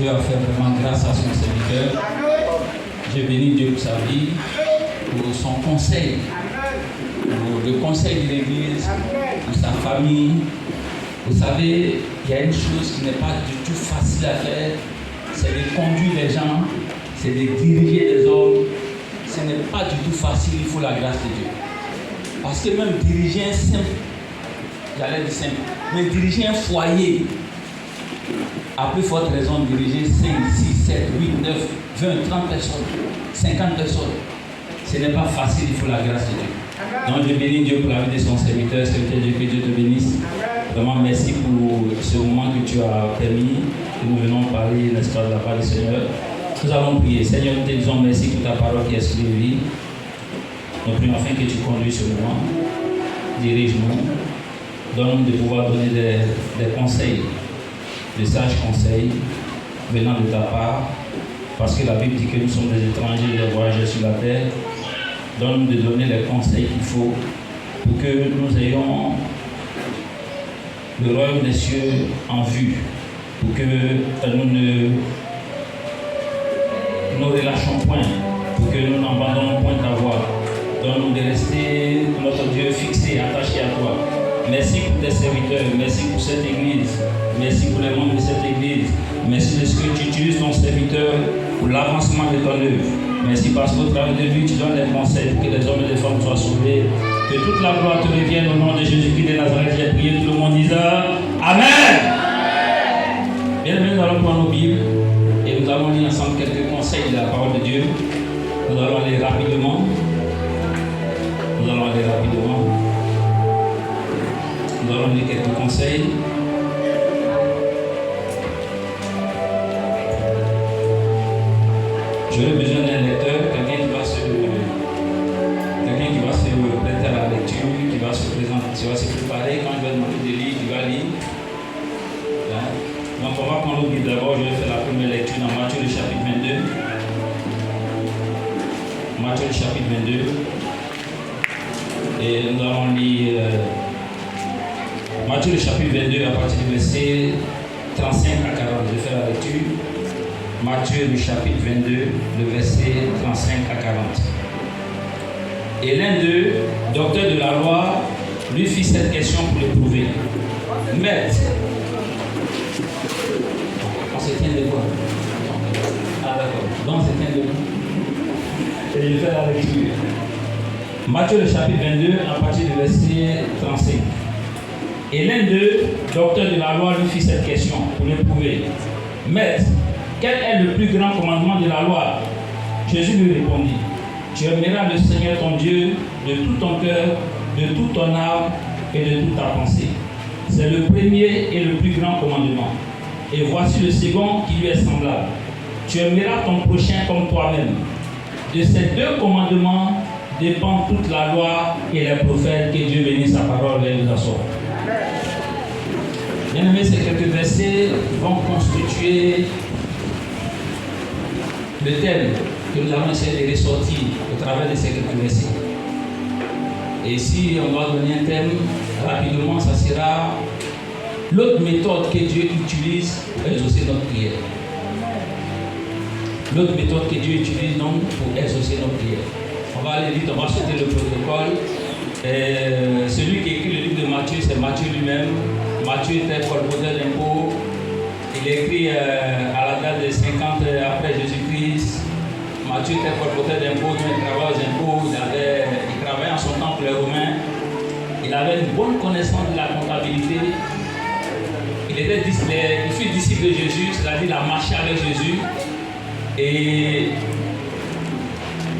Dieu a fait vraiment grâce à son serviteur. Je bénis Dieu pour sa vie, pour son conseil, pour le conseil de l'Église, pour sa famille. Vous savez, il y a une chose qui n'est pas du tout facile à faire, c'est de conduire les gens, c'est de diriger les hommes. Ce n'est pas du tout facile, il faut la grâce de Dieu. Parce que même diriger un simple, j'allais dire simple, mais diriger un foyer, à plus forte raison, diriger 5, 6, 7, 8, 9, 20, 30 personnes, 50 personnes, ce n'est pas facile, il faut la grâce de Dieu. Donc je bénis Dieu pour la vie de son serviteur, serviteur Dieu, que Dieu te bénisse. Vraiment merci pour ce moment que tu as permis, que nous venons parler, n'est-ce pas, de la part du Seigneur. Nous allons prier. Seigneur, nous te disons merci pour ta parole qui est sur les vies. Nous prions afin que tu conduises ce moment. Dirige-nous. Donne-nous de pouvoir donner des conseils, de sages conseils venant de ta part. Parce que la Bible dit que nous sommes des étrangers, des voyageurs sur la terre. Donne-nous de donner les conseils qu'il faut pour que nous ayons le royaume des cieux en vue. Pour que nous ne relâchons point, pour que nous n'abandonnons point ta voie. Donne-nous de rester, notre Dieu, fixé, attaché à toi. Merci pour tes serviteurs, merci pour cette église, merci pour les membres de cette église, merci de ce que tu utilises ton serviteur pour l'avancement de ton œuvre. Merci parce qu'au travers de lui, tu donnes des conseils pour que les hommes et les femmes soient sauvés. Que toute la gloire te revienne au nom de Jésus-Christ de Nazareth. J'ai prié, tout le monde dise Amen. Bien aimés, nous allons prendre nos Bibles et nous allons lire ensemble quelques conseils de la parole de Dieu. Nous allons aller rapidement. Nous allons lire quelques conseils. J'aurais besoin d'un lecteur, quelqu'un qui va se prêter à la lecture, qui va se présenter, qui va se préparer. Quand je vais demander de lire, il va lire. Donc on va prendre le livre d'abord. Je vais faire la première lecture dans Matthieu le chapitre 22. Matthieu le chapitre 22. Et nous allons lire Matthieu le chapitre 22 à partir du verset 35 à 40. Je vais faire la lecture. Matthieu le chapitre 22, le verset 35 à 40. Et l'un d'eux, docteur de la loi, lui fit cette question pour l'éprouver. Maître, on se tient de quoi? Ah d'accord, donc on se tient de quoi? Et je fais la lecture. Matthieu le chapitre 22, à partir du verset 35. Et l'un d'eux, docteur de la loi, lui fit cette question pour l'éprouver. Maître, quel est le plus grand commandement de la loi? Jésus lui répondit. Tu aimeras le Seigneur ton Dieu de tout ton cœur, de toute ton âme et de toute ta pensée. C'est le premier et le plus grand commandement. Et voici le second qui lui est semblable. Tu aimeras ton prochain comme toi-même. De ces deux commandements dépend toute la loi et les prophètes. Que Dieu bénisse sa parole et nous assoit. Bien aimés, ces quelques versets vont constituer le thème que nous allons essayer de ressortir au travers de ces quelques versets. Et si on doit donner un thème rapidement, ça sera l'autre méthode que Dieu utilise pour exaucer notre prière. L'autre méthode que Dieu utilise donc pour exaucer notre prière. On va aller vite, on va sauter le protocole. Celui qui écrit le livre de Matthieu, c'est Matthieu lui-même. Matthieu était colporteur d'impôts. Il écrit à la date de 50 après Jésus-Christ. Matthieu était colporteur d'impôts, il travaillait aux impôts, il travaillait en son temps pour les Romains. Il avait une bonne connaissance de la comptabilité. Il fut disciple de Jésus, c'est-à-dire il a marché avec Jésus. Et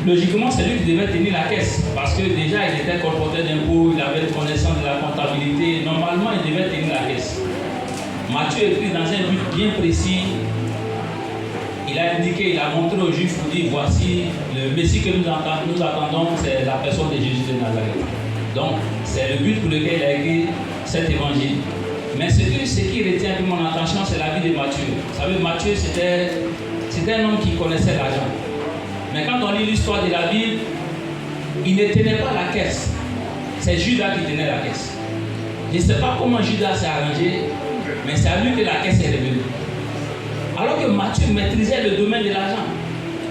logiquement, c'est lui qui devait tenir la caisse. Parce que déjà, il était colporteur d'impôts, il avait une connaissance de la comptabilité. Normalement, il devait tenir la caisse. Matthieu écrit dans un but bien précis. Il a indiqué, il a montré aux Juifs pour dire voici le Messie que nous attendons, c'est la personne de Jésus de Nazareth. Donc, c'est le but pour lequel il a écrit cet évangile. Mais ce qui retient un peu mon attention, c'est la vie de Matthieu. Vous savez, Matthieu, c'était un homme qui connaissait l'argent. Mais quand on lit l'histoire de la Bible, il ne tenait pas la caisse. C'est Judas qui tenait la caisse. Je ne sais pas comment Judas s'est arrangé, mais c'est à lui que la caisse est revenue. Alors que Matthieu Jésus maîtrisait le domaine de l'argent.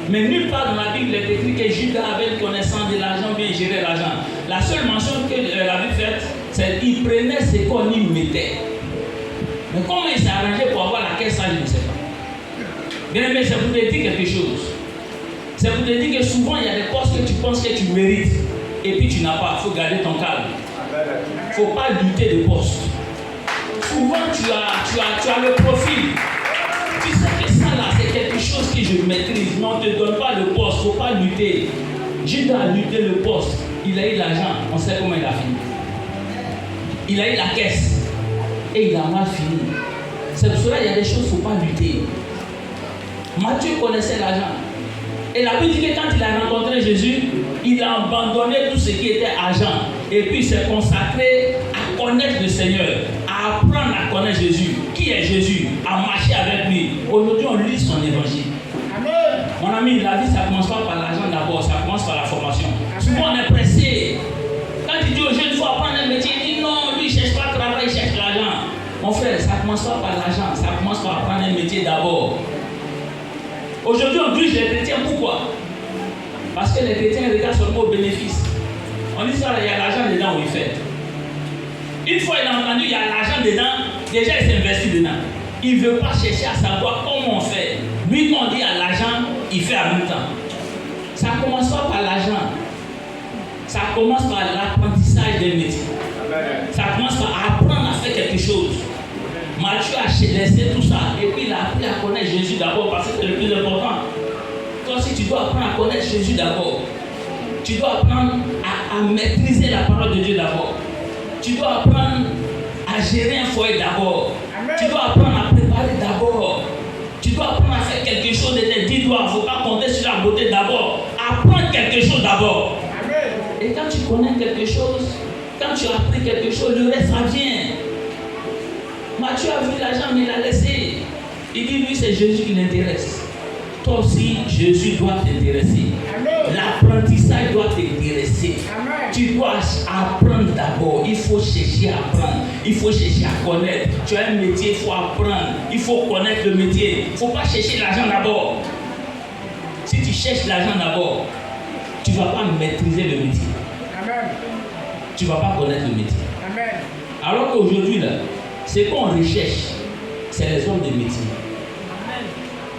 Mais nulle part dans la Bible il est écrit que Judas avait une connaissance de l'argent, bien gérer l'argent. La seule mention que la Bible fait, c'est qu'il prenait ce qu'on y mettait. Mais comment il s'est arrangé pour avoir la caisse, ça je ne sais pas. Bien aimé, c'est pour te dire quelque chose. C'est pour te dire que souvent il y a des postes que tu penses que tu mérites et puis tu n'as pas. Il faut garder ton calme. Il ne faut pas lutter de poste. Souvent tu as le profil. Tu sais que ça là c'est quelque chose que je maîtrise. Mais on ne te donne pas le poste. Il ne faut pas lutter. Judas a lutté le poste. Il a eu l'argent. On sait comment il a fini. Il a eu la caisse. Et il a mal fini. C'est pour cela qu'il y a des choses qu'il ne faut pas lutter. Matthieu connaissait l'argent. Et la Bible dit que quand il a rencontré Jésus, il a abandonné tout ce qui était argent. Et puis il s'est consacré à connaître le Seigneur, à apprendre à connaître Jésus. Qui est Jésus? À marcher avec lui. Aujourd'hui, on lit son évangile. Amen. Mon ami, la vie, ça ne commence pas par l'argent d'abord, ça commence par la formation. Souvent, on est pressé. Quand il dit aux jeunes, il faut apprendre un métier, il dit non, lui, il ne cherche pas le travail, il cherche l'argent. Mon frère, ça ne commence pas par l'argent, ça commence par apprendre un métier d'abord. Aujourd'hui, on juge les chrétiens. Pourquoi? Parce que les chrétiens regardent seulement au bénéfice. On dit ça, il y a l'argent dedans où il fait. Une fois il a entendu, il y a l'argent dedans, déjà il s'investit dedans. Il ne veut pas chercher à savoir comment on fait. Lui, quand on dit à l'argent, il fait en même temps. Ça ne commence pas par l'argent. Ça commence par l'apprentissage des métiers. Ça commence par apprendre à faire quelque chose. Matthieu a laissé tout ça et puis il a appris à connaître Jésus d'abord parce que c'est le plus important. Toi aussi tu dois apprendre à connaître Jésus d'abord. Tu dois apprendre à maîtriser la parole de Dieu d'abord. Tu dois apprendre à gérer un foyer d'abord. Tu dois apprendre à préparer d'abord. Tu dois apprendre à faire quelque chose de tes 10 doigts. Il ne faut pas compter sur la beauté d'abord. Apprends quelque chose d'abord. Et quand tu connais quelque chose, quand tu as appris quelque chose, le reste ça vient. Matthieu a vu l'argent, mais il a laissé. Il dit, lui, c'est Jésus qui l'intéresse. Toi aussi, Jésus doit t'intéresser. L'apprentissage doit t'intéresser. Tu dois apprendre d'abord. Il faut chercher à apprendre. Il faut chercher à connaître. Tu as un métier, il faut apprendre. Il faut connaître le métier. Il ne faut pas chercher l'argent d'abord. Si tu cherches l'argent d'abord, tu ne vas pas maîtriser le métier. Tu ne vas pas connaître le métier. Alors qu'aujourd'hui, là, ce qu'on recherche, c'est les hommes de métier.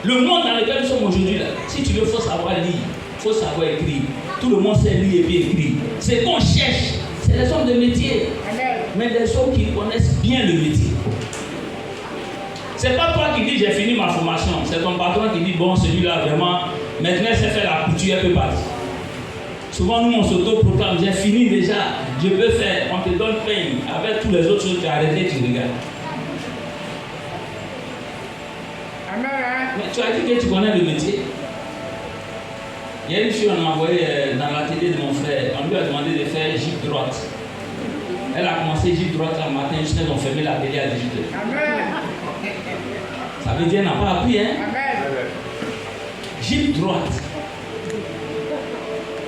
Le monde dans lequel nous sommes aujourd'hui, là, si tu veux, il faut savoir lire, il faut savoir écrire. Tout le monde sait lire et bien écrire. Ce qu'on cherche, c'est les hommes de métier. Mais des hommes qui connaissent bien le métier. Ce n'est pas toi qui dis j'ai fini ma formation. C'est ton patron qui dit bon, celui-là vraiment, maintenant il sait faire la couture, elle peut partir. Souvent, nous, on s'auto-proclame, j'ai fini déjà, je peux faire, on te donne peine. Avec toutes les autres choses, tu as arrêté, tu regardes. Mais tu as dit que tu connais le métier. Il y a une fille, on a envoyé dans l'atelier de mon frère, on lui a demandé de faire gîte droite. Elle a commencé gîte droite le matin, juste quand on fermé l'atelier à 18h. Ça veut dire qu'elle n'a pas appris, hein? Gîte droite.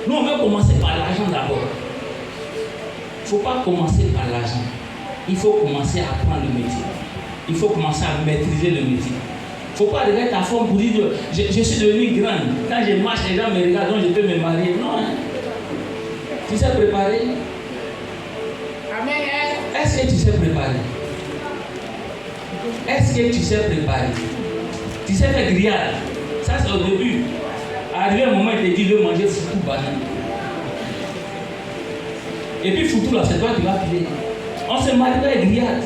Nous, on veut commencer par l'argent d'abord. Il ne faut pas commencer par l'argent. Il faut commencer à apprendre le métier. Il faut commencer à maîtriser le métier. Il ne faut pas regarder ta forme pour dire je suis devenu grande. Quand je marche, les gens me regardent, donc je peux me marier. Non, hein. Tu sais préparer? Est-ce que tu sais préparer? Est-ce que tu sais préparer? Tu sais faire grillade? Ça, c'est au début. Arrivé un moment, il te dit, il veut manger foutou banane. Et puis foutou là, c'est toi qui vas filer. On se marie avec grillade.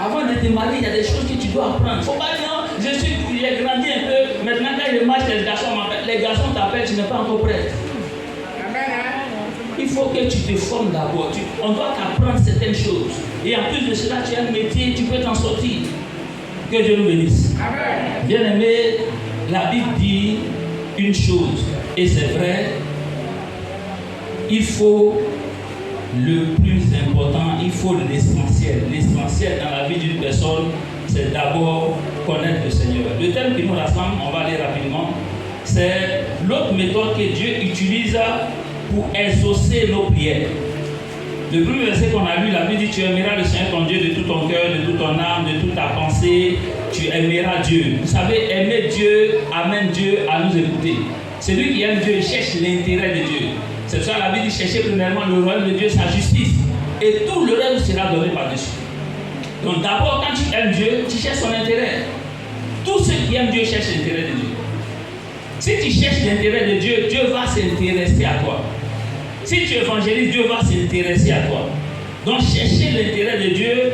Avant de te marier, il y a des choses que tu dois apprendre. Il ne faut pas dire, non, j'ai grandi un peu. Maintenant, quand je marche, les garçons m'appellent. Les garçons t'appellent, tu n'es pas encore prête. Il faut que tu te formes d'abord. On doit t'apprendre certaines choses. Et en plus de cela, tu as un métier, tu peux t'en sortir. Que Dieu nous bénisse. Amen. Bien aimé, la Bible dit une chose, et c'est vrai, il faut le plus important, il faut l'essentiel. L'essentiel dans la vie d'une personne, c'est d'abord connaître le Seigneur. Le thème qui nous rassemble, on va aller rapidement, c'est l'autre méthode que Dieu utilise pour exaucer nos prières. Le premier verset qu'on a lu, la Bible dit, tu aimeras le Seigneur ton Dieu de tout ton cœur, de toute ton âme, de toute ta pensée penser, tu aimeras Dieu. Vous savez, aimer Dieu amène Dieu à nous écouter. Celui qui aime Dieu, il cherche l'intérêt de Dieu. C'est pour ça que la Bible dit chercher premièrement le royaume de Dieu, sa justice. Et tout le reste sera donné par-dessus. Donc d'abord, quand tu aimes Dieu, tu cherches son intérêt. Tous ceux qui aiment Dieu cherchent l'intérêt de Dieu. Si tu cherches l'intérêt de Dieu, Dieu va s'intéresser à toi. Si tu évangélises, Dieu va s'intéresser à toi. Donc chercher l'intérêt de Dieu,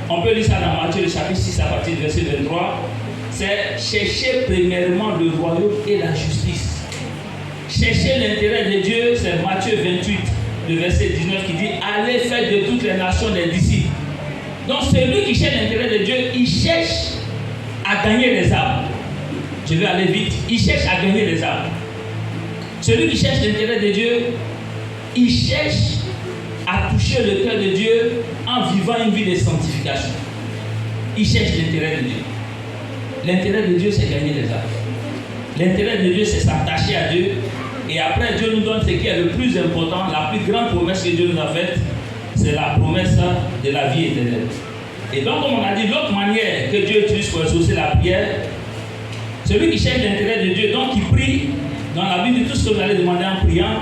on peut lire ça dans Matthieu le chapitre 6 à partir du verset 23, c'est chercher premièrement le royaume et la justice. Chercher l'intérêt de Dieu, c'est Matthieu 28, le verset 19 qui dit « Allez faire de toutes les nations des disciples ». Donc celui qui cherche l'intérêt de Dieu, il cherche à gagner les âmes. Je vais aller vite. Il cherche à gagner les âmes. Celui qui cherche l'intérêt de Dieu, il cherche à toucher le cœur de Dieu en vivant une vie de sanctification. Il cherche l'intérêt de Dieu. L'intérêt de Dieu, c'est gagner les âmes. L'intérêt de Dieu, c'est s'attacher à Dieu. Et après, Dieu nous donne ce qui est le plus important, la plus grande promesse que Dieu nous a faite, c'est la promesse de la vie éternelle. Et donc, comme on a dit, l'autre manière que Dieu utilise pour exaucer la prière, celui qui cherche l'intérêt de Dieu, donc qui prie, dans la Bible, tout ce que vous allez demander en priant,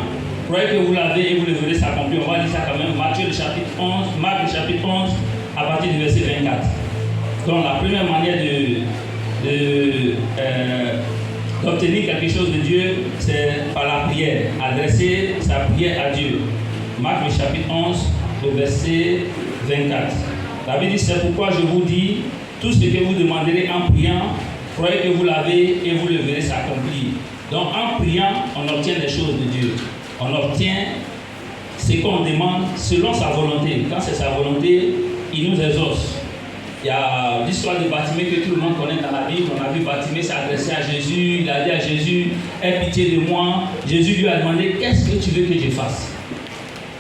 croyez que vous l'avez et vous le verrez s'accomplir. On va lire ça quand même. Matthieu le chapitre 11, Marc le chapitre 11, à partir du verset 24. Donc, la première manière d'obtenir quelque chose de Dieu, c'est par la prière. Adresser sa prière à Dieu. Marc le chapitre 11, le verset 24. La Bible dit, c'est pourquoi je vous dis, tout ce que vous demanderez en priant, croyez que vous l'avez et vous le verrez s'accomplir. Donc en priant, on obtient les choses de Dieu. On obtient ce qu'on demande selon sa volonté. Quand c'est sa volonté, il nous exauce. Il y a l'histoire de Bartimée que tout le monde connaît dans la Bible. On a vu Bartimée s'adresser à Jésus. Il a dit à Jésus, aie pitié de moi. Jésus lui a demandé, qu'est-ce que tu veux que je fasse?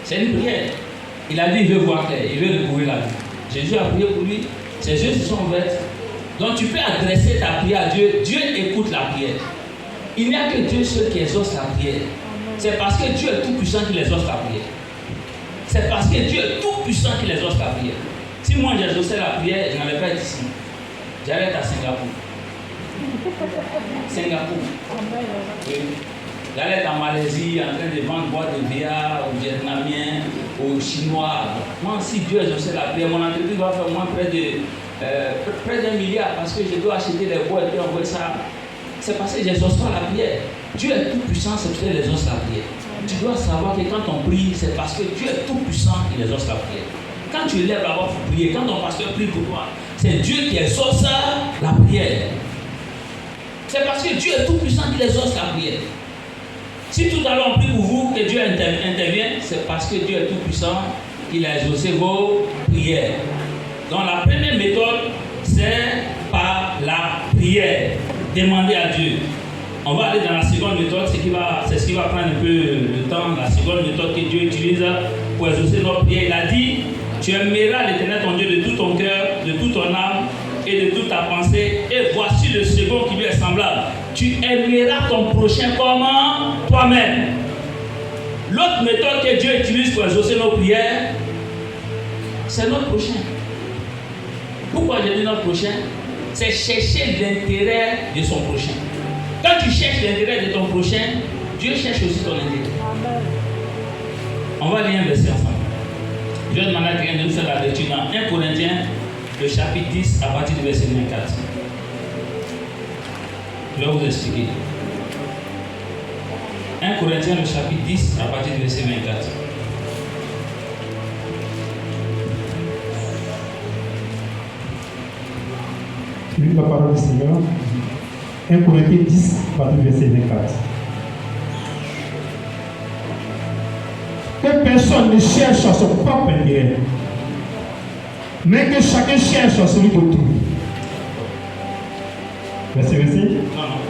C'est une prière. Il a dit, il veut voir clair, il veut recouvrir la vie. Jésus a prié pour lui. Ses yeux se sont ouverts. Donc tu peux adresser ta prière à Dieu. Dieu écoute la prière. Il n'y a que Dieu seul qui exauce la prière. C'est parce que Dieu est tout puissant qu'il exauce la prière. C'est parce que Dieu est tout puissant qu'il exauce la prière. Si moi j'exauçais la prière, je n'allais pas être ici. J'allais être à Singapour. Singapour. Oui. J'allais être en Malaisie en train de vendre boîtes de billard aux Vietnamiens, aux Chinois. Moi, si Dieu exauçait la prière, mon entreprise va faire au moins près d'1 milliard parce que je dois acheter les boîtes et envoyer ça. C'est parce que j'exauce pas la prière. Dieu est tout puissant, c'est parce qu'il exauce la prière. Tu dois savoir que quand on prie, c'est parce que Dieu est tout puissant, il exauce la prière. Quand tu lèves la voix pour prier, quand ton pasteur prie pour toi, c'est Dieu qui exauce la prière. C'est parce que Dieu est tout puissant qu'il exauce la prière. Si tout à l'heure on prie pour vous, que Dieu intervient, c'est parce que Dieu est tout puissant qu'il a exaucé vos prières. Donc la première méthode, c'est par la prière. Demander à Dieu. On va aller dans la seconde méthode, c'est ce qui va prendre un peu le temps. La seconde méthode que Dieu utilise pour exaucer notre prière. Il a dit, tu aimeras l'Éternel ton Dieu de tout ton cœur, de toute ton âme et de toute ta pensée. Et voici le second qui lui est semblable. Tu aimeras ton prochain comme toi-même. L'autre méthode que Dieu utilise pour exaucer nos prières, c'est notre prochain. Pourquoi je dis notre prochain? C'est chercher l'intérêt de son prochain. Quand tu cherches l'intérêt de ton prochain, Dieu cherche aussi ton intérêt. On va lire un verset ensemble. Je vais demander à quelqu'un de nous faire la lecture dans 1 Corinthiens, le chapitre 10, à partir du verset 24. Je vais vous expliquer. 1 Corinthiens, le chapitre 10, à partir du verset 24. Lis la parole du Seigneur. 1 Corinthiens 10, à partir du verset 24. Que personne ne cherche à son propre intérêt, mais que chacun cherche à celui d'autrui. Verset. Non,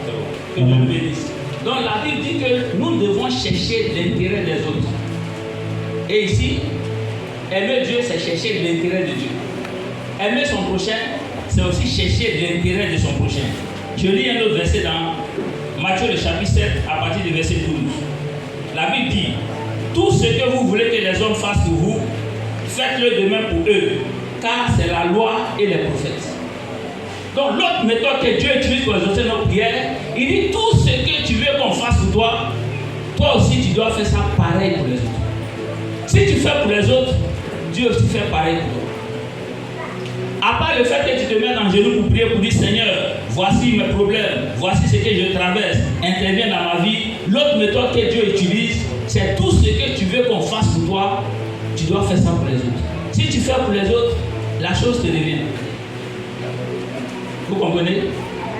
c'est bon. Que Dieu bénisse. Donc la Bible dit que nous devons chercher l'intérêt des autres. Et ici, aimer Dieu, c'est chercher l'intérêt de Dieu. Aimer son prochain, c'est aussi chercher l'intérêt de son prochain. Je lis un autre verset dans Matthieu le chapitre 7 à partir du verset 12. La Bible dit, tout ce que vous voulez que les hommes fassent pour vous, faites-le de même pour eux, car c'est la loi et les prophètes. Donc l'autre méthode que Dieu utilise pour exaucer nos prières, il dit tout ce que tu veux qu'on fasse pour toi, toi aussi tu dois faire ça pareil pour les autres. Si tu fais pour les autres, Dieu aussi fait pareil pour toi. À part le fait que tu te mets en genoux pour prier, pour dire Seigneur, voici mes problèmes, voici ce que je traverse, interviens dans ma vie. L'autre méthode que Dieu utilise, c'est tout ce que tu veux qu'on fasse pour toi, tu dois faire ça pour les autres. Si tu fais pour les autres, la chose te revient. Vous comprenez?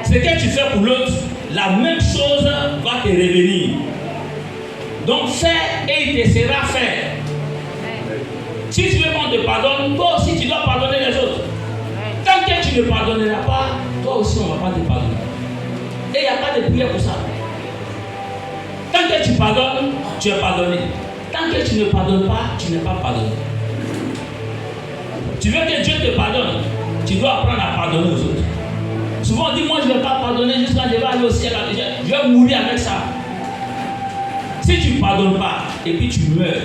Ce que tu fais pour l'autre, la même chose va te revenir. Donc fais et il te sera fait. Si tu veux qu'on te pardonne, toi aussi tu dois pardonner les autres. Tant que tu ne pardonneras pas, toi aussi on ne va pas te pardonner. Et il n'y a pas de prière pour ça. Tant que tu pardonnes, tu es pardonné. Tant que tu ne pardonnes pas, tu n'es pas pardonné. Tu veux que Dieu te pardonne, tu dois apprendre à pardonner aux autres. Souvent on dit moi je ne vais pas pardonner jusqu'à je vais aller au ciel, je vais mourir avec ça. Si tu ne pardonnes pas et puis tu meurs,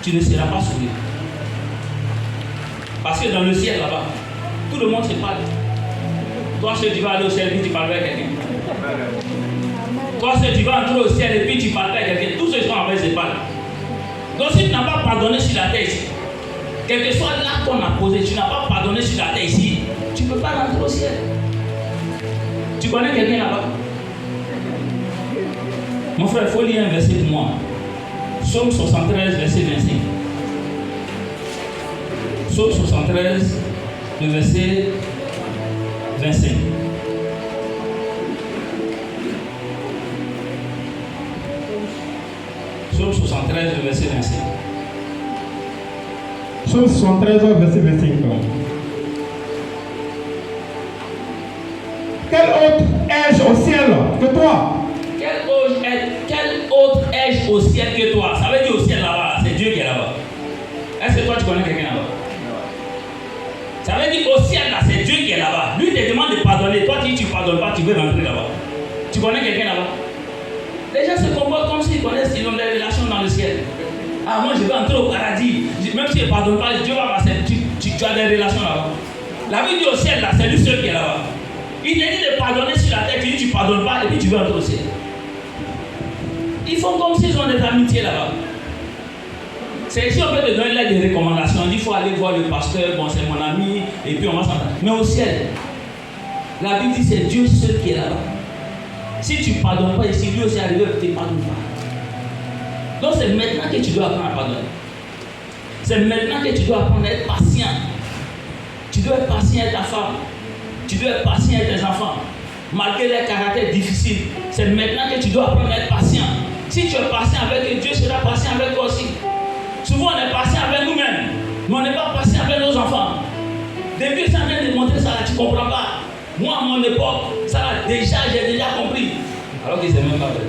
tu ne seras pas sauvé. Parce que dans le ciel là-bas, tout le monde se parle. Toi si tu vas aller au ciel et puis tu parles avec quelqu'un. Toi si tu vas entrer au ciel et puis tu parles avec quelqu'un, tous ceux qui sont en fait se parlent. Donc si tu n'as pas pardonné sur la terre ici, quel que soit l'acte qu'on a posé, tu n'as pas pardonné sur la terre ici, tu ne peux pas rentrer au ciel. Tu connais quelqu'un là-bas? Mon frère, il faut lire un verset pour moi. Psaume 73, verset 25. Psaume 73, le verset 25. Psaume 73, le verset 25. Psaume 73, verset 25. Quel autre ai-je au ciel que toi? Quel autre ai-je au ciel que toi? Ça veut dire au ciel là-bas, c'est Dieu qui est là-bas. Est-ce que toi tu connais quelqu'un là-bas? Ça veut dire au ciel là, c'est Dieu qui est là-bas. Lui te demande de pardonner. Toi tu ne pardonnes pas, tu veux rentrer là-bas. Tu connais quelqu'un là-bas? Les gens se comportent comme s'ils connaissent, ils ont des relations dans le ciel. Ah, moi je vais entrer au paradis. Même si je ne pardonne pas, Dieu va passer. Tu as des relations là-bas. La vie dit au ciel là, c'est lui seul qui est là-bas. Il te dit de pardonner sur la terre, tu dis tu ne pardonnes pas et puis tu veux entrer au ciel. Ils font comme s'ils ont des amitiés là-bas. C'est ici on peut te donner des recommandations. On dit il faut aller voir le pasteur, bon c'est mon ami, et puis on va s'entendre. Mais au ciel, la Bible dit c'est Dieu seul qui est là-bas. Si tu ne pardonnes pas ici, lui aussi arrivé, tu ne pardonnes pas. Donc c'est maintenant que tu dois apprendre à pardonner. C'est maintenant que tu dois apprendre à être patient. Tu dois être patient avec ta femme. Tu dois être patient avec tes enfants. Malgré les caractères difficiles, c'est maintenant que tu dois apprendre à être patient. Si tu es patient avec eux, Dieu sera patient avec toi aussi. Souvent on est patient avec nous-mêmes, mais on n'est pas patient avec nos enfants. Depuis ça vient de montrer ça, là, tu ne comprends pas. Moi à mon époque, ça là, j'ai déjà compris. Alors que c'est même pas vrai.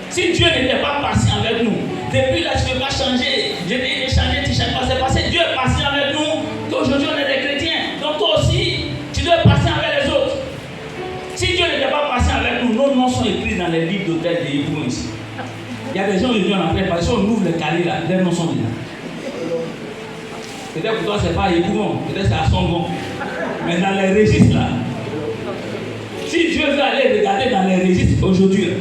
Si Dieu n'était pas patient avec nous, depuis là tu ne peux pas changer. J'ai dit de changer, tu ne changes pas. C'est parce que Dieu est patient avec nous qu'aujourd'hui on est des chrétiens. Donc toi aussi, tu dois être patient avec les autres. Si Dieu n'était pas patient avec nous, nos noms sont écrits dans les livres d'hôtel de Yéboum ici. Il y a des gens qui viennent en train parce qu'on ouvre le carré là, les noms sont dedans. Peut-être pour toi c'est pas Yéboum, peut-être c'est à Songon. Mais dans les registres là, si Dieu veut aller regarder dans les registres aujourd'hui,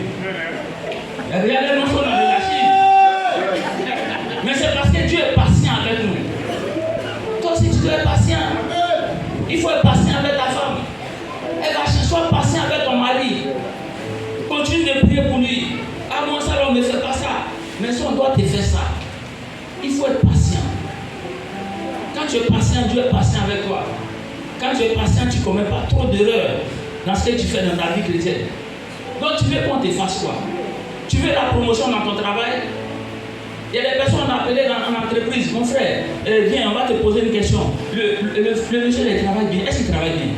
il y a déjà des noms sont dans les archives. Mais c'est parce que Dieu est patient avec nous. Toi aussi tu dois être patient. Il faut être patient avec ta femme. Sois patient avec ton mari. Continue de prier pour lui. Ah moi ça on ne fait pas ça. Mais si on doit te faire ça, il faut être patient. Quand tu es patient, Dieu est patient avec toi. Quand tu es patient, tu ne commets pas trop d'erreurs dans ce que tu fais dans ta vie chrétienne. Donc tu veux qu'on te fasse quoi? Tu veux la promotion dans ton travail? Il y a des personnes appelées dans l'entreprise. Mon frère, viens, on va te poser une question. Le monsieur il travaille bien. Est-ce qu'il travaille bien?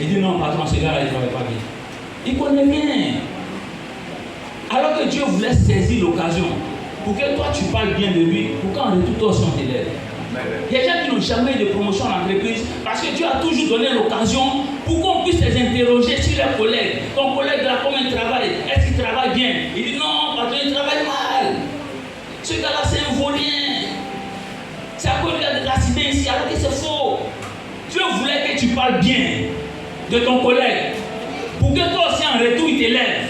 Il dit non, patron, ce gars-là, il ne travaille pas bien. Il connaît bien. Alors que Dieu voulait saisir l'occasion pour que toi tu parles bien de lui, pour qu'en retour toi aussi on t'élève. Il y a des gens qui n'ont jamais eu de promotion en entreprise parce que Dieu a toujours donné l'occasion pour qu'on puisse les interroger sur leurs collègues. Ton collègue là, comment il travaille? Est-ce qu'il travaille bien? Il dit non, patron, il travaille mal. Ce gars-là, c'est un vaurien. C'est à cause de l'accident ici, alors que c'est faux. que tu parles bien de ton collègue, pour que toi aussi en retour il t'élève.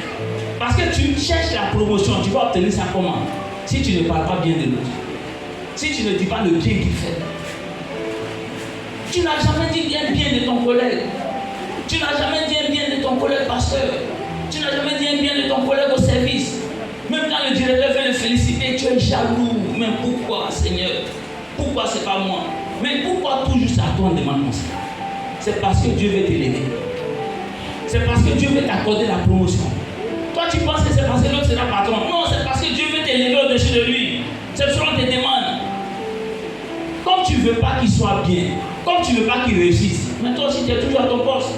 Parce que tu cherches la promotion, tu vas obtenir ça comment? Si tu ne parles pas bien de l'autre, si tu ne dis pas le bien qu'il fait. Tu n'as jamais dit bien de ton collègue. Tu n'as jamais dit bien de ton collègue pasteur. Tu n'as jamais dit bien de ton collègue au service. Même quand le directeur veut le féliciter, tu es jaloux. Mais pourquoi, Seigneur? Pourquoi c'est pas moi? Mais pourquoi toujours ça toi on demande comme ça? C'est parce que Dieu veut t'élever. C'est parce que Dieu veut t'accorder la promotion. Toi tu penses que c'est parce que l'autre sera patron. Non, c'est parce que Dieu veut t'élever au-dessus de lui. C'est selon tes demandes. Comme tu ne veux pas qu'il soit bien, comme tu ne veux pas qu'il réussisse, mais toi aussi tu es toujours à ton poste.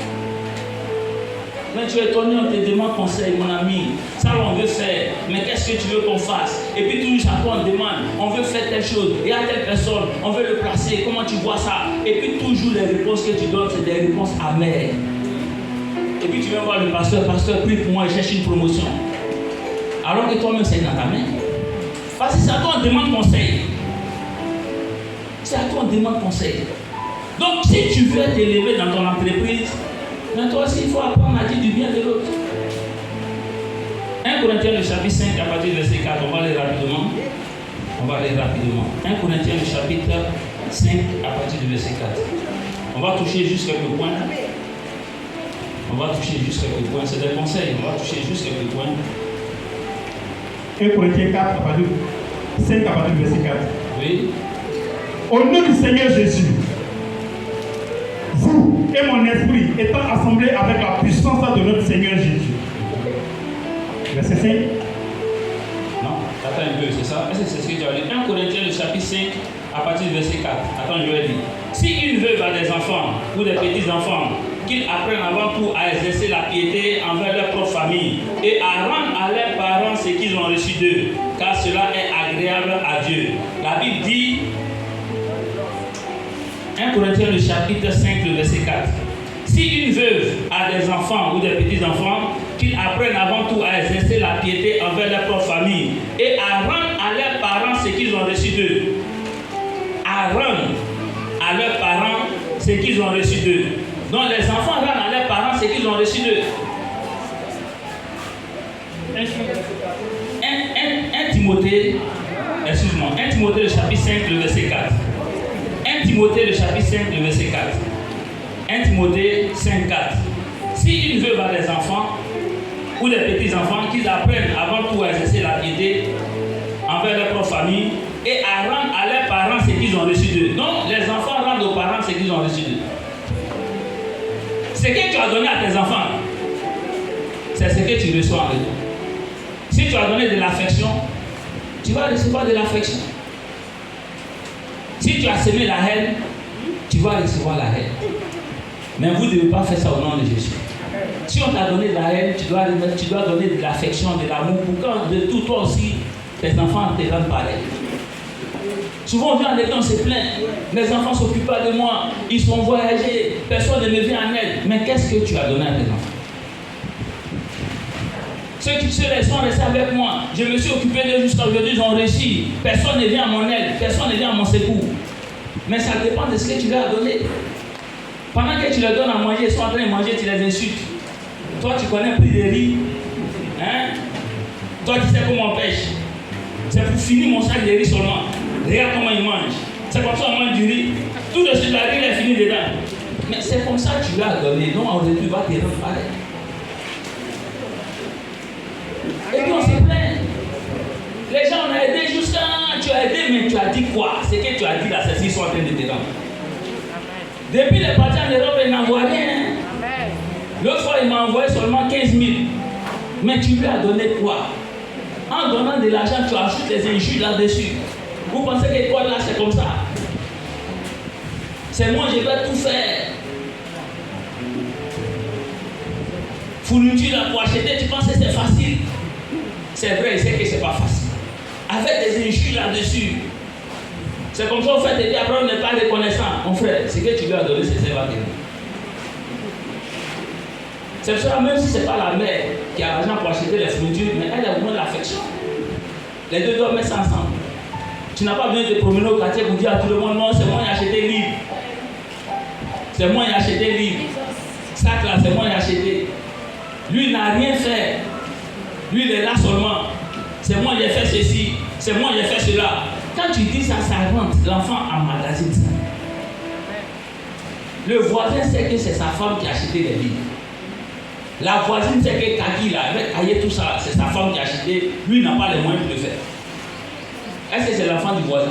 Mais tu es étonné, on te demande conseil, mon ami. Ça on veut faire, mais qu'est-ce que tu veux qu'on fasse? Et puis toujours à toi on demande, on veut faire telle chose, et à telle personne, on veut le placer, comment tu vois ça? Et puis toujours les réponses que tu donnes, c'est des réponses amères. Et puis tu viens voir le pasteur, prie pour moi, il cherche une promotion. Alors que toi-même c'est dans ta main. Parce que c'est à toi on demande conseil. C'est à toi on demande conseil. Donc si tu veux t'élever dans ton entreprise, mais toi aussi il faut apprendre à dire du bien de l'autre. 1 Corinthiens le chapitre 5 à partir du verset 4, on va aller rapidement. 1 Corinthiens le chapitre 5 à partir du verset 4. On va toucher juste quelques points. C'est des conseils, on va toucher juste quelques points. 1 Corinthiens 4 à partir 5 à partir du verset 4. Oui. Au nom du Seigneur Jésus, vous et mon esprit étant assemblés avec la puissance de notre Seigneur Jésus. Verset 5. Non, attends un peu, c'est ça? Est-ce que c'est ce que tu as dit? 1 Corinthiens le chapitre 5 à partir du verset 4. Attends, je vais lire. Si une veuve a des enfants ou des petits-enfants, qu'ils apprennent avant tout à exercer la piété envers leur propre famille et à rendre à leurs parents ce qu'ils ont reçu d'eux, car cela est agréable à Dieu. La Bible dit 1 Corinthiens le chapitre 5, le verset 4. Si une veuve a des enfants ou des petits-enfants, qu'ils apprennent avant tout à exercer la piété envers leur propre famille et à rendre à leurs parents ce qu'ils ont reçu d'eux. À rendre à leurs parents ce qu'ils ont reçu d'eux. Donc les enfants rendent à leurs parents ce qu'ils ont reçu d'eux. 1 Timothée le chapitre 5, le verset 4. 1 Timothée le chapitre 5, le verset 4. 1 Timothée 5, 4. Si une veuve a des enfants ou des petits-enfants, qu'ils apprennent avant tout à exercer la piété envers leur propre famille et à rendre à leurs parents ce qu'ils ont reçu d'eux. Donc les enfants rendent aux parents ce qu'ils ont reçu d'eux. Ce que tu as donné à tes enfants, c'est ce que tu reçois en retour. Si tu as donné de l'affection, tu vas recevoir de l'affection. Si tu as semé la haine, tu vas recevoir la haine. Mais vous ne devez pas faire ça au nom de Jésus. Si on t'a donné de la haine, tu dois donner de l'affection, de l'amour, pour que de tout toi aussi, tes enfants te rendent pareil. Souvent on vient à l'église, on se plaint. Mes enfants ne s'occupent pas de moi, ils sont voyagés, personne ne me vient en aide. Mais qu'est-ce que tu as donné à tes enfants? Ceux qui sont restés avec moi, je me suis occupé d'eux jusqu'à aujourd'hui, ils ont réussi. Personne ne vient à mon aide, personne ne vient à mon secours. Mais ça dépend de ce que tu leur as donné. Pendant que tu leur donnes à manger, ils sont en train de manger, tu les insultes. Toi, tu connais le prix des riz. Hein? Toi, tu sais comment on pêche. C'est pour finir mon sac de riz seulement. Regarde comment ils mangent. C'est comme ça qu'on mange du riz. Tout de suite, la riz est finie dedans. Mais c'est comme ça que tu leur as donné. Donc, en retour, il va te rendre pareil. Et puis on se plaint. Les gens on a aidé jusqu'à. Tu as aidé, mais tu as dit quoi? Ce que tu as dit là, c'est ce qu'ils sont en train de te rendre. Depuis les partis en Europe, ils n'envoient rien. L'autre fois, il m'a envoyé seulement 15 000. Mais tu lui as donné quoi? En donnant de l'argent, tu ajoutes les injures là-dessus. Vous pensez que quoi là, c'est comme ça? C'est moi, je vais tout faire. Fourniture là pour acheter, tu penses que c'est facile? C'est vrai, il sait que c'est pas facile. Avec des injures là-dessus. C'est comme ça, on fait des vies, après on n'est pas reconnaissant. Mon frère, ce que tu lui as donné, c'est ça va tenir. C'est pour ça, même si ce n'est pas la mère qui a l'argent pour acheter les fournitures, mais elle a vraiment l'affection. Les deux doivent mettre ça ensemble. Tu n'as pas besoin de te promener au quartier pour dire à tout le monde, non, c'est moi qui ai acheté le livre. C'est moi qui ai acheté des livres. Sac là, c'est moi qui ai acheté. Lui, il n'a rien fait. Lui, il est là seulement. C'est moi qui ai fait ceci. C'est moi qui ai fait cela. Quand tu dis ça, ça rentre. L'enfant emmagasine ça. Le voisin sait que c'est sa femme qui a acheté les livres. La voisine sait que Kaki, là, avec Aïe, tout ça, c'est sa femme qui a acheté. Lui, il n'a pas les moyens de le faire. Est-ce que c'est l'enfant du voisin?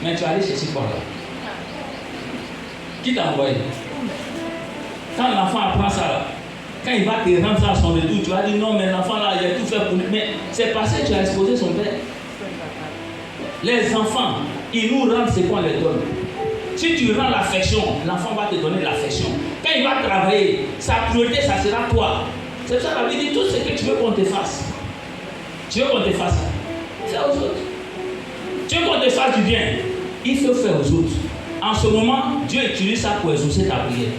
Mais tu vas aller chercher quoi là? Qui t'a envoyé? Quand l'enfant apprend ça là, quand il va te rendre ça à son retour, tu vas dire non, mais l'enfant là, il a tout fait pour lui. Mais c'est parce que tu as exposé son père. Les enfants, ils nous rendent ce qu'on les donne. Si tu rends l'affection, l'enfant va te donner l'affection. Quand il va travailler, sa priorité, ça sera toi. C'est ça la vie dit tout ce que tu veux qu'on te fasse. Tu veux qu'on te fasse ça? Fais aux autres. Tu veux qu'on te fasse du bien? Il faut faire aux autres. En ce moment, Dieu utilise ça pour exaucer ta prière.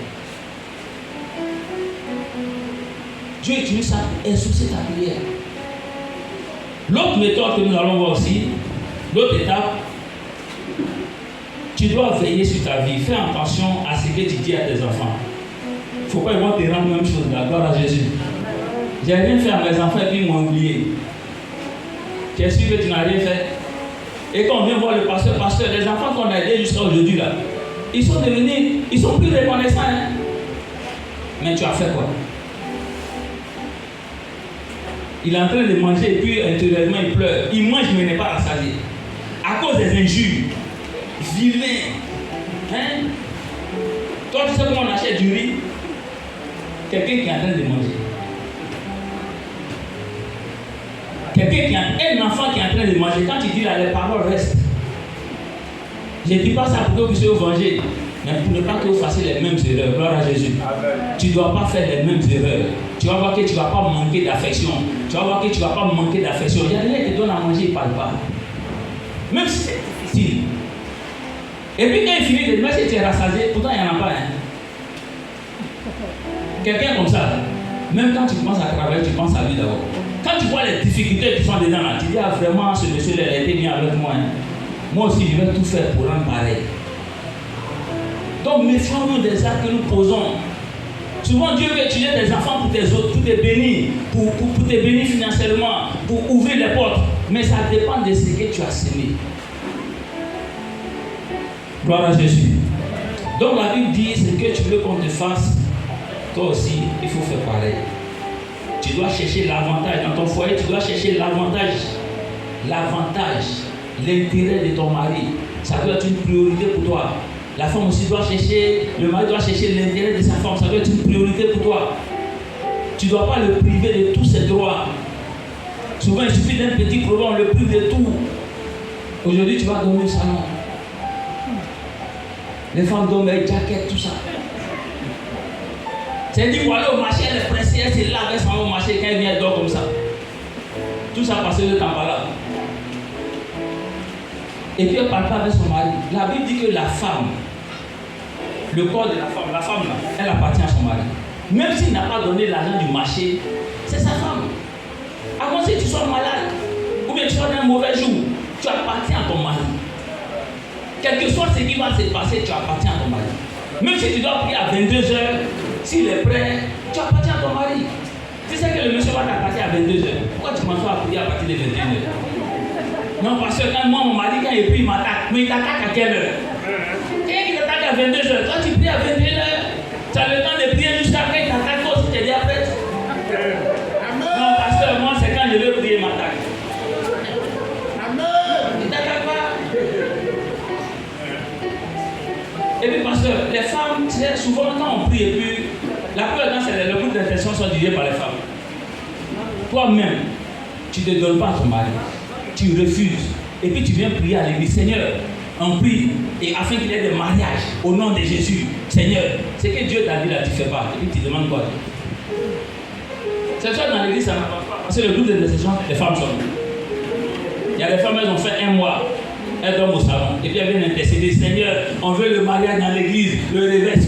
Dieu utilise ça pour exaucer ta prière. L'autre méthode que nous allons voir aussi, l'autre étape, tu dois veiller sur ta vie. Fais attention à ce que tu dis à tes enfants. Il ne faut pas qu'ils vont te rendre la même chose. La gloire à Jésus. J'ai rien fait à mes enfants et puis ils m'ont oublié. Tu es sûr que tu n'as rien fait? Et quand on vient voir le pasteur, les enfants qu'on a aidés jusqu'à aujourd'hui là, ils sont devenus, ils sont plus reconnaissants. Hein? Mais tu as fait quoi? Il est en train de manger et puis intérieurement il pleure. Il mange mais il n'est pas rassasié. À cause des injures. Vilain. Hein? Toi, tu sais comment on achète du riz? Quelqu'un qui est en train de manger. Quelqu'un qui a un enfant qui est en train de manger. Quand tu dis là, les paroles restent. Je ne dis pas ça pour que vous puissiez vous venger, mais pour ne pas que vous fassiez les mêmes erreurs. Gloire à Jésus. Amen. Tu ne dois pas faire les mêmes erreurs. Tu vas voir que tu ne vas pas manquer d'affection. Tu vas voir que tu ne vas pas manquer d'affection. Il y a des gens qui te donnent à manger, ils ne parlent pas. Même si c'est difficile. Et puis quand il finit de dire, si tu es rassasié, pourtant il n'y en a pas. Hein. Quelqu'un comme ça, même quand tu commences à travailler, tu penses à lui d'abord. Quand tu vois les difficultés qui sont dedans là, tu dis ah, vraiment ce monsieur là, il a été bien avec moi. Hein. Moi aussi je vais tout faire pour rendre pareil. Donc méfions-nous des actes que nous posons. Souvent Dieu veut utiliser des enfants pour tes autres, pour te bénir, pour te bénir financièrement, pour ouvrir les portes. Mais ça dépend de ce que tu as semé. Gloire à Jésus. Donc la Bible dit ce que tu veux qu'on te fasse, toi aussi il faut faire pareil. Tu dois chercher l'avantage dans ton foyer, tu dois chercher l'avantage, l'intérêt de ton mari. Ça doit être une priorité pour toi. La femme aussi doit chercher, le mari doit chercher l'intérêt de sa femme. Ça doit être une priorité pour toi. Tu ne dois pas le priver de tous ses droits. Souvent, il suffit d'un petit problème, on le prive de tout. Aujourd'hui, tu vas dormir au salon. Les femmes dorment avec jaquette, tout ça. C'est dit, voilà au marché, elle est pressée, elle se lave, elle s'en va au marché, quand elle vient, elle dort comme ça. Tout ça parce que le temps pas là. Et puis elle ne parle pas avec son mari. La Bible dit que la femme, le corps de la femme là, elle appartient à son mari. Même s'il n'a pas donné l'argent du marché, c'est sa femme. Avant si tu sois malade, ou bien tu sois dans un mauvais jour, tu appartiens à ton mari. Quel que soit ce qui va se passer, tu appartiens à ton mari. Même si tu dois prier à 22h, s'il est prêt, tu appartiens à ton mari. Tu sais que le monsieur va t'appartenir à 22h. Pourquoi tu m'en à prier à partir de 21h? Non, parce que quand moi, mon mari, quand il prie, il m'attaque. Mais il t'attaque à quelle heure? Quelqu'un qui t'attaque à 22h, toi tu pries à 21h, tu as le temps de prier jusqu'à après, il t'attaque, toi aussi tu es déjà prête. Non, pasteur, moi c'est quand je veux prier, il m'attaque. Il t'attaque pas. Et puis pasteur, les femmes, souvent quand on prie et puis, la plupart du temps, c'est le groupe d'intention sont dirigés par les femmes. Toi-même, tu ne te donnes pas à ton mari. Tu refuses. Et puis tu viens prier à l'église. Seigneur, on prie. Et afin qu'il y ait des mariages au nom de Jésus. Seigneur, ce que Dieu t'a dit là, tu ne fais pas. Et puis tu demandes quoi? C'est ça dans l'église, ça n'apporte pas. Parce que le groupe d'intercession, les femmes sont. Il y a des femmes, elles ont fait 1 mois. Elles dorment au salon. Et puis elles viennent intercéder. Seigneur, on veut le mariage dans l'église. Le réveil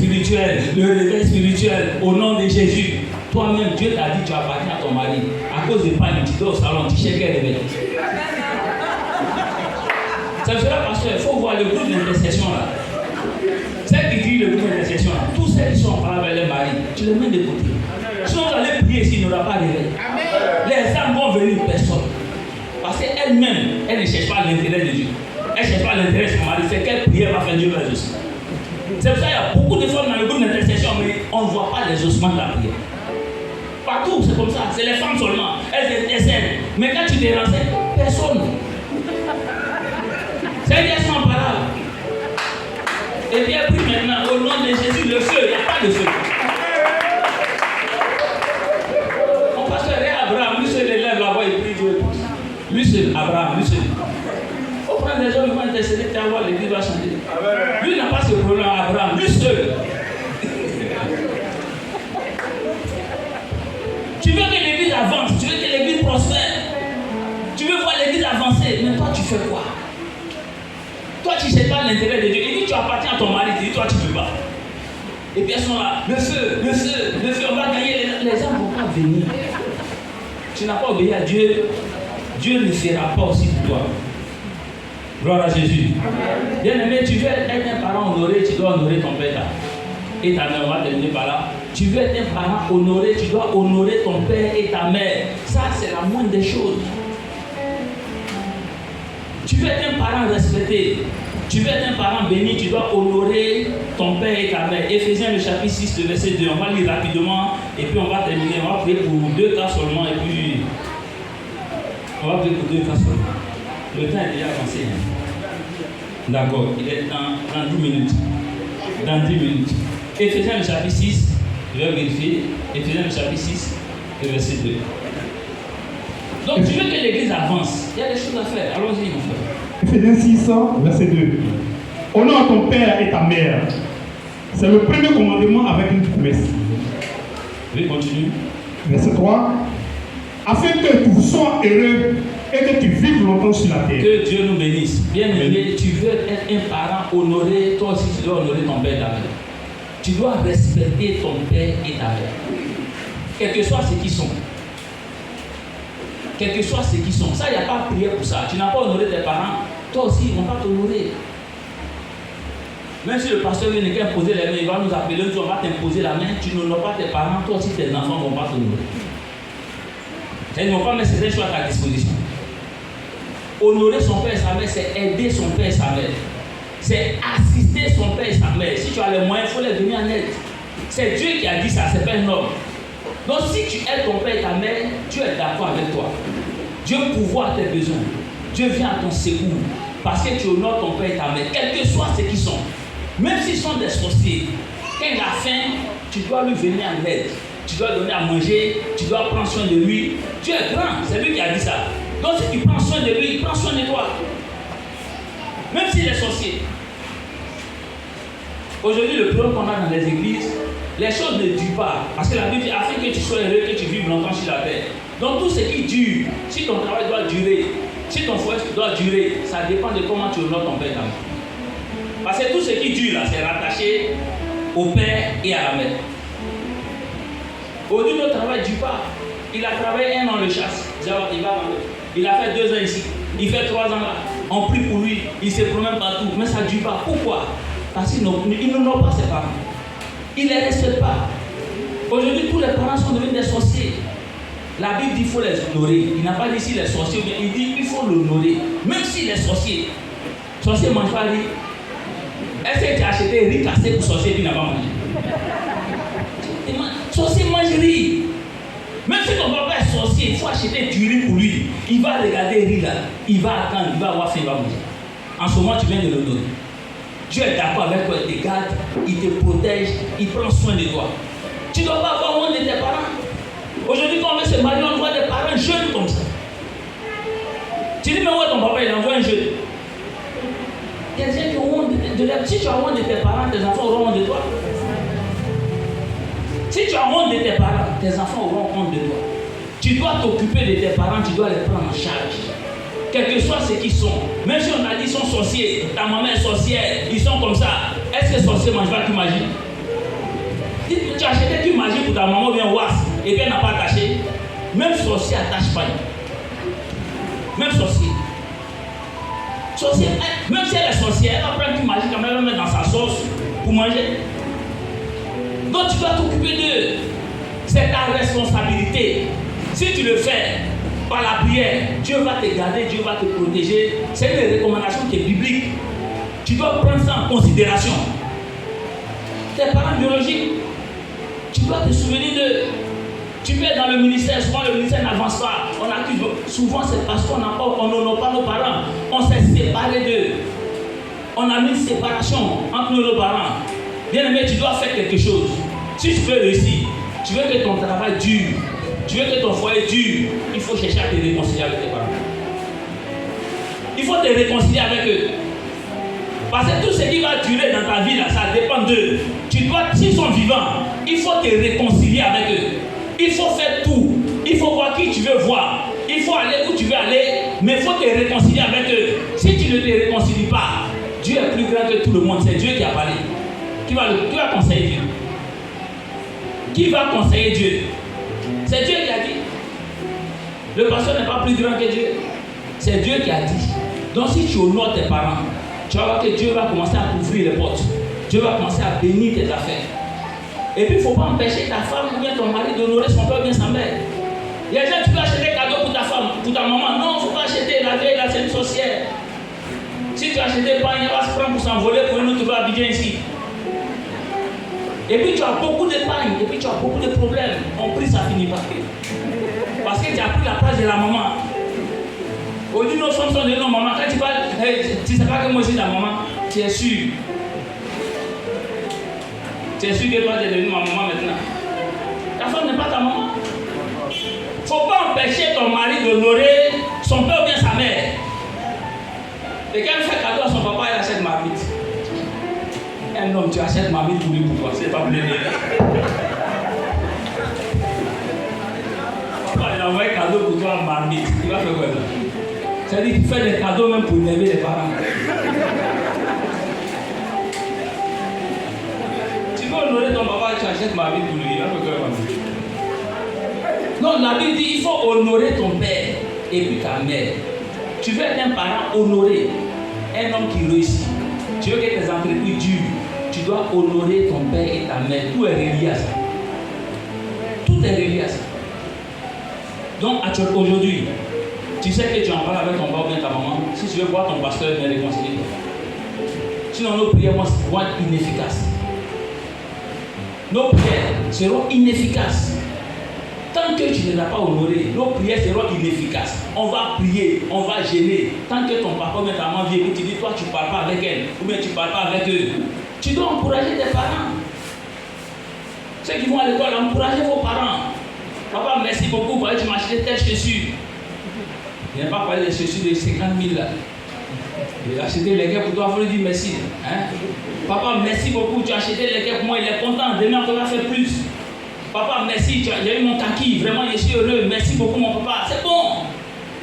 spirituel. Au nom de Jésus. Toi-même, Dieu t'a dit, tu appartiens à ton mari. À cause de panique, tu dors au salon, tu cherches quel réveil. C'est cela, pasteur, il faut voir le groupe d'intercession là. Celle qui dit dit le groupe d'intercession, tous ceux qui sont en parole avec les maris, tu les mets de côté. Sinon, vous allez prier ici, il n'y aura pas de réveil. Les âmes vont venir personne. Parce qu'elle-même, elle ne cherche pas l'intérêt de Dieu. Elle ne cherche pas l'intérêt de son mari. C'est quelle prière va faire Dieu les ossements. C'est pour ça qu'il y a beaucoup de femmes dans le groupe d'intercession, mais on ne voit pas les ossements de la prière. Partout, c'est comme ça. C'est les femmes seulement. Elles intercèdent. Mais quand tu te renseignes, personne. C'est elles sont en parole. Et puis elle prie maintenant au nom de Jésus, le feu. Il n'y a pas de feu. Mon pasteur est Abraham. Lui seul élève là-bas, il prie Dieu. Lui seul, Abraham, lui seul. Il faut prendre des gens qui vont intercéder, tu vas voir, l'église va changer. Lui n'a pas ce problème, Abraham, lui seul. Tu veux que l'église avance, tu veux que l'église prospère, tu veux voir l'église avancer, mais toi tu fais quoi? Toi tu ne sais pas l'intérêt de Dieu. Il dit tu appartiens à ton mari, il dit toi tu ne peux pas. Et puis elles sont là, le feu, on va gagner, les gens ne vont pas venir. Tu n'as pas obéi à Dieu, Dieu ne fera pas aussi pour toi. Gloire à Jésus. Bien-aimé, tu veux être un parent honoré, tu dois honorer ton père et ta mère. On va terminer par là. Tu veux être un parent honoré, tu dois honorer ton père et ta mère. Ça, c'est la moindre des choses. Tu veux être un parent respecté, tu veux être un parent béni, tu dois honorer ton père et ta mère. Éphésiens le chapitre 6, le verset 2. On va lire rapidement et puis on va terminer. On va prier pour 2 cas seulement et puis on va prier pour 2 cas seulement. Le temps est déjà avancé. D'accord, il est dans 10 minutes. Dans 10 minutes. Éphésiens le chapitre 6, je vais vérifier. Éphésiens le chapitre 6, le verset 2. Donc tu veux que l'église avance. Il y a des choses à faire. Allons-y, mon frère. Éphésiens 6, verset 2. Honore ton père et ta mère. C'est le premier commandement avec une promesse. Oui, continue. Verset 3. Afin que tu sois heureux et que tu vives longtemps sur la terre. Que Dieu nous bénisse. Bien aimé, tu veux être un parent honoré, toi aussi tu dois honorer ton père et ta mère. Tu dois respecter ton père et ta mère. Quel que soit ce qu'ils sont. Quel que soit ce qu'ils sont. Ça, il n'y a pas de prière pour ça. Tu n'as pas honoré tes parents, toi aussi, ils ne vont pas t'honorer. Même si le pasteur vient imposer les mains, il va nous appeler, nous on va t'imposer la main, tu n'honores pas tes parents, toi aussi tes enfants ne vont pas t'honorer. Ils ne vont pas mettre certaines choses à ta disposition. Honorer son père et sa mère, c'est aider son père et sa mère. C'est assister son père et sa mère. Si tu as les moyens, il faut les venir en aide. C'est Dieu qui a dit ça, c'est pas un homme. Donc si tu aides ton père et ta mère, Dieu est d'accord avec toi. Dieu pourvoit à tes besoins. Dieu vient à ton secours. Parce que tu honores ton père et ta mère, quels que soient ceux qui sont. Même s'ils sont des sorciers, quand il a faim, tu dois lui venir en aide. Tu dois donner à manger, tu dois prendre soin de lui. Dieu est grand, c'est lui qui a dit ça. Donc si tu prends soin de lui, il prend soin de toi. Même s'il est sorcier. Aujourd'hui, le problème qu'on a dans les églises, les choses ne durent pas. Parce que la Bible dit, afin que tu sois heureux, que tu vives longtemps sur la terre. Donc tout ce qui dure, si ton travail doit durer, si ton foyer doit durer, ça dépend de comment tu honores ton père et ta mère. Parce que tout ce qui dure là, c'est rattaché au père et à la mère. Aujourd'hui, notre travail ne dure pas. Il a travaillé 1 an le chasse. Il a fait 2 ans ici. Il fait 3 ans là. On prie pour lui. Il se promène partout. Mais ça ne dure pas. Pourquoi? Parce qu'il n'honore pas ses parents. Il ne les respecte pas. Aujourd'hui, tous les parents sont devenus des sorciers. La Bible dit qu'il faut les honorer. Il n'a pas dit si les sorciers, mais il dit qu'il faut l'honorer. Même si les sorciers. Sorciers ne mangent pas riz. Est-ce que tu as acheté riz cassé pour sorcier et tu n'as pas mangé? Sorcier mange riz. Même si ton papa est sorcier, il faut acheter du riz pour lui. Il va regarder riz là. Il va attendre, il va avoir faim, il va manger. En ce moment, tu viens de le donner. Dieu est d'accord avec toi, il te garde, il te protège, il prend soin de toi. Tu ne dois pas avoir honte de tes parents. Aujourd'hui, quand on veut se marier, on voit des parents jeunes comme ça. Tu dis, mais où est ton papa? Il envoie un jeune. Il y a des gens qui ont honte de leur. Si tu as honte de tes parents, tes enfants auront honte de toi. Si tu as honte de tes parents, tes enfants auront honte de toi. Tu dois t'occuper de tes parents, tu dois les prendre en charge. Quels que soient ceux qui sont. Même si on a dit qu'ils sont sorciers, ta maman est sorcière, ils sont comme ça. Est-ce que sorcier ne mange pas qu'une magie? Tu as acheté qu'une magie pour ta maman bien was et puis elle n'a pas attaché. Même sorcier attache pas. Même sorcier. Sorcier, même si elle est sorcière, elle va prendre une magie quand même, elle va mettre dans sa sauce. pour manger. Donc tu dois t'occuper d'eux. C'est ta responsabilité. Si tu le fais par la prière, Dieu va te garder, Dieu va te protéger. C'est une recommandation qui est biblique. Tu dois prendre ça en considération. Tes parents biologiques, tu dois te souvenir d'eux. Tu peux être dans le ministère, souvent le ministère n'avance pas. On accuse, souvent c'est parce qu'on n'honore pas nos parents. On s'est séparé d'eux. On a mis une séparation entre nos parents. Bien aimé, tu dois faire quelque chose. Si tu veux réussir, tu veux que ton travail dure, tu veux que ton foyer dure, il faut chercher à te réconcilier avec tes parents. Il faut te réconcilier avec eux. Parce que tout ce qui va durer dans ta vie, là, ça dépend d'eux. Tu dois, s'ils sont vivants, il faut te réconcilier avec eux. Il faut faire tout. Il faut voir qui tu veux voir. Il faut aller où tu veux aller, mais il faut te réconcilier avec eux. Si tu ne te réconcilies pas, Dieu est plus grand que tout le monde. C'est Dieu qui a parlé. Qui va conseiller Dieu? Qui va conseiller Dieu? C'est Dieu qui a dit. Le pasteur n'est pas plus grand que Dieu. C'est Dieu qui a dit. Donc si tu honores tes parents, tu vas voir que Dieu va commencer à t'ouvrir les portes. Dieu va commencer à bénir tes affaires. Et puis il ne faut pas empêcher ta femme ou bien ton mari d'honorer son père ou bien sa mère. Il y a des gens qui veulent acheter des cadeaux pour ta femme, pour ta maman. Non, il ne faut pas acheter la vieille, là c'est une sorcière. Si tu achètes des pains, il va se prendre pour s'envoler pour nous trouver à Abidjan ici. Et puis tu as beaucoup d'épargne, et puis tu as beaucoup de problèmes. On prie, ça finit pas. Parce que tu as pris la place de la maman. Aujourd'hui, nos femmes sont de nos mamans. Quand tu parles, tu ne sais pas que moi aussi la maman, tu es sûr. Tu es sûr que toi tu es devenue ma maman maintenant. Ta femme n'est pas ta maman. Il ne faut pas empêcher ton mari d'honorer son père ou bien sa mère. Et quand il fait cadeau à son papa, il achète marmite. Un homme, tu achètes marmite pour lui, pourquoi? C'est pas pour l'aider. Papa, il a envoyé un cadeau pour toi, marmite. Il va faire quoi là? C'est-à-dire qu'il fait des cadeaux même pour énerver les parents. Tu veux honorer ton papa, tu achètes marmite pour lui. Il va faire quoi marmite? Non, la Bible dit il faut honorer ton père et puis ta mère. Tu veux être un parent honoré, un homme qui réussit. Tu veux que tes entreprises durent. Tu dois honorer ton père et ta mère. Tout est relié à ça. Tout est relié à ça. Donc, aujourd'hui, tu sais que tu en parles avec ton père ou bien ta maman. Si tu veux voir ton pasteur, viens réconcilier. Sinon, nos prières vont être inefficaces. Nos prières seront inefficaces. Tant que tu ne l'as pas honoré, nos prières seront inefficaces. On va prier, on va gêner. Tant que ton papa ou ta maman vient et tu dis, toi, tu ne parles pas avec elle, ou bien tu ne parles pas avec eux. Tu dois encourager tes parents. Ceux qui vont à l'école, encouragez vos parents. Papa, merci beaucoup, parce que tu m'as acheté telle chaussure. Il n'a pas parlé des chaussures de 50 000 là. Il a acheté les gars pour toi, il faut lui dire merci. Hein? Papa, merci beaucoup, tu as acheté les gars pour moi, il est content. Demain, on va faire plus. Papa, merci, j'ai eu mon kaki, vraiment, je suis heureux. Merci beaucoup, mon papa. C'est bon.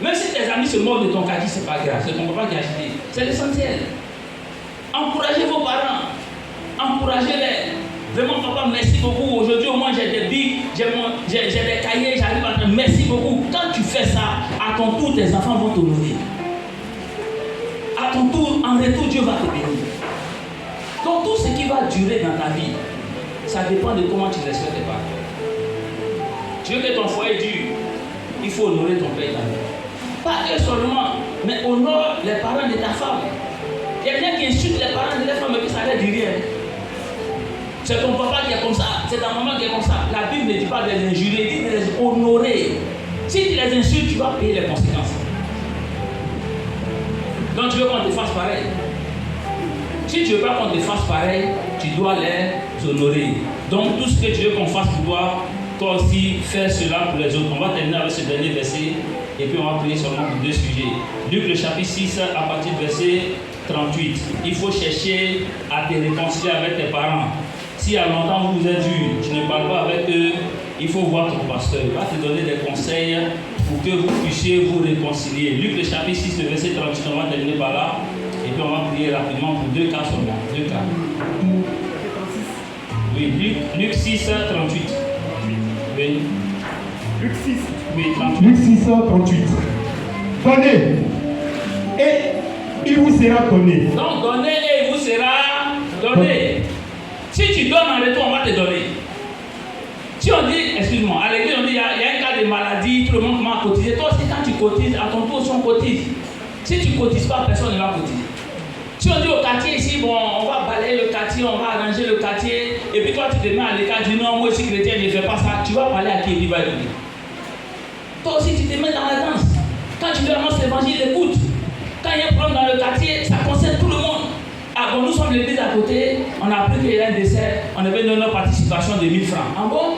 Même si tes amis se moquent de ton kaki, c'est pas grave. C'est ton papa qui a acheté. C'est l'essentiel. Encouragez vos parents. Encouragez-les. Vraiment, papa, merci beaucoup. Aujourd'hui, au moins, j'ai des bics, j'ai des cahiers, j'arrive à te dire merci beaucoup. Quand tu fais ça, à ton tour, tes enfants vont t'honorer. À ton tour, en retour, Dieu va te bénir. Donc, tout ce qui va durer dans ta vie, ça dépend de comment tu respectes tes parents. Tu veux que ton foyer dure, il faut honorer ton père et ta mère. Pas eux seulement, mais honore les parents de ta femme. Il y a quelqu'un qui insulte les parents de ta femme et puis ça ne dit rien. C'est ton papa qui est comme ça, c'est ta maman qui est comme ça. La Bible ne dit pas de les injurer, elle dit de les honorer. Si tu les insultes, tu vas payer les conséquences. Donc tu veux qu'on te fasse pareil. Si tu ne veux pas qu'on te fasse pareil, tu dois les honorer. Donc tout ce que tu veux qu'on fasse pour toi aussi, fais cela pour les autres. On va terminer avec ce dernier verset et puis on va prier seulement pour deux sujets. Luc le chapitre 6 à partir du verset 38. Il faut chercher à te réconcilier avec tes parents. Si à longtemps vous êtes dur, tu ne parles pas avec eux, il faut voir ton pasteur. Il va te donner des conseils pour que vous puissiez vous réconcilier. Luc le chapitre 6, le verset 38, on va terminer par là. Et puis on va prier rapidement pour deux cas seulement. Deux cas. Oui, Luc 6, 38. Oui. Luc 6. Oui, 38. Luc 6, 38. Donnez, et il vous sera donné. Donc donnez et il vous sera donné. Si tu donnes en retour, on va te donner. Si on dit, excuse-moi, à l'église, on dit, il y a un cas de maladie, tout le monde commence à cotiser. Toi aussi, quand tu cotises, à ton tour, si on cotise. Si tu ne cotises pas, personne ne va cotiser. Si on dit au quartier ici, bon, on va balayer le quartier, on va arranger le quartier, et puis toi, tu te mets à l'écart, tu dis non, moi aussi chrétien, je ne fais pas ça, tu vas parler à qui il va écouter. Toi aussi, tu te mets dans la danse. Quand tu lui annonces l'évangile, écoute. Quand il y a un problème dans le quartier, ça concerne tout le monde. Ah bon, nous sommes l'église à côté, on a appris qu'il y a un dessert, on avait donné notre participation de 1000 francs. Ah bon?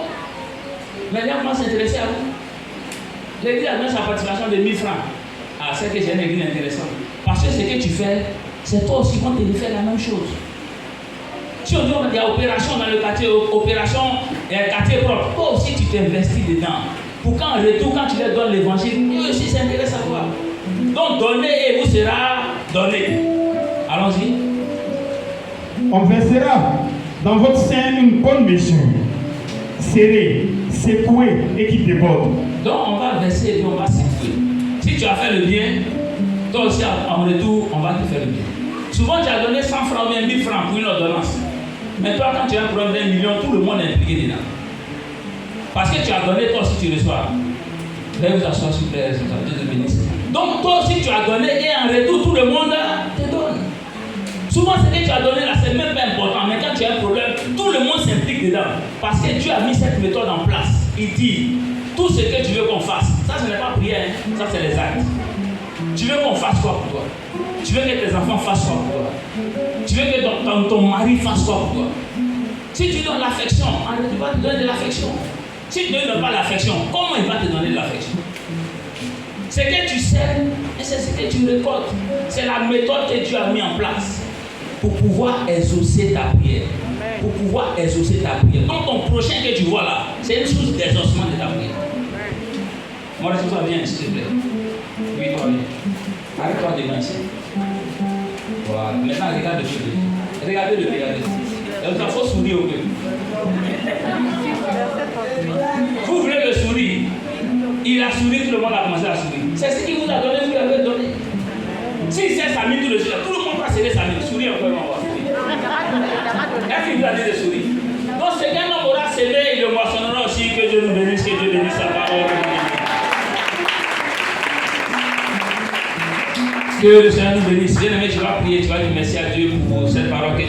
Mais les gens commencent à s'intéresser à vous. L'église a donné sa participation de 1000 francs. Ah, c'est que j'ai une église intéressante. Parce que ce que tu fais, c'est toi aussi qu'on te fait la même chose. Si on dit qu'il y a opération dans le quartier, opération quartier propre, toi aussi tu t'investis dedans. Pour qu'en retour, quand tu leur donnes l'évangile, eux aussi s'intéressent à toi. Donc donnez et vous sera donné. Allons-y. On versera dans votre sein une bonne mesure, serrée, secouée et qui déborde. Donc on va verser et puis on va secouer. Si tu as fait le bien, toi aussi en retour, on va te faire le bien. Souvent tu as donné 100 francs ou bien 1000 francs pour une ordonnance. Mais toi, quand tu as un problème d'1 million, tout le monde est impliqué dedans. Parce que tu as donné, toi aussi tu reçois. Veuillez vous asseoir s'il vous plaît, Dieu te bénisse. Donc toi aussi tu as donné et en retour tout le monde te donne. Souvent ce que tu as donné là, c'est même pas important, mais quand tu as un problème, tout le monde s'implique dedans. Parce que Dieu a mis cette méthode en place. Il dit, tout ce que tu veux qu'on fasse, ça ce n'est pas prière, ça c'est les actes. Tu veux qu'on fasse quoi pour toi? Tu veux que tes enfants fassent quoi pour toi? Tu veux que ton mari fasse quoi pour toi? Si tu donnes l'affection, il va te donner de l'affection. Si tu ne donnes pas l'affection, comment il va te donner de l'affection? Ce que tu sèmes, c'est ce que tu récoltes. C'est la méthode que Dieu a mis en place pour pouvoir exaucer ta prière. Pour pouvoir exaucer ta prière. Donc ton prochain que tu vois là, c'est une source d'exaucement de ta prière. Moi, laisse-toi bien, s'il te plaît. Oui, toi, viens. Arrête-toi devant ici. Voilà. Maintenant, regarde le public. Regardez-le, regardez. Donc, il faut sourire au peu. Vous voulez le sourire. Il a souri, tout le monde a commencé à sourire. C'est ce qu'il vous a donné, vous lui avez donné. Si c'est Samy tout le monde va serrer Samy. Sourire un peu, on va sourire. Est-ce qu'il vous a dit de sourire? Donc, ce qu'un homme aura semé, il le moissonnera aussi. Que Dieu nous bénisse, que Dieu bénisse sa parole. Que le Seigneur nous bénisse. Bien aimé, tu vas prier, tu vas dire merci à Dieu pour cette parole que tu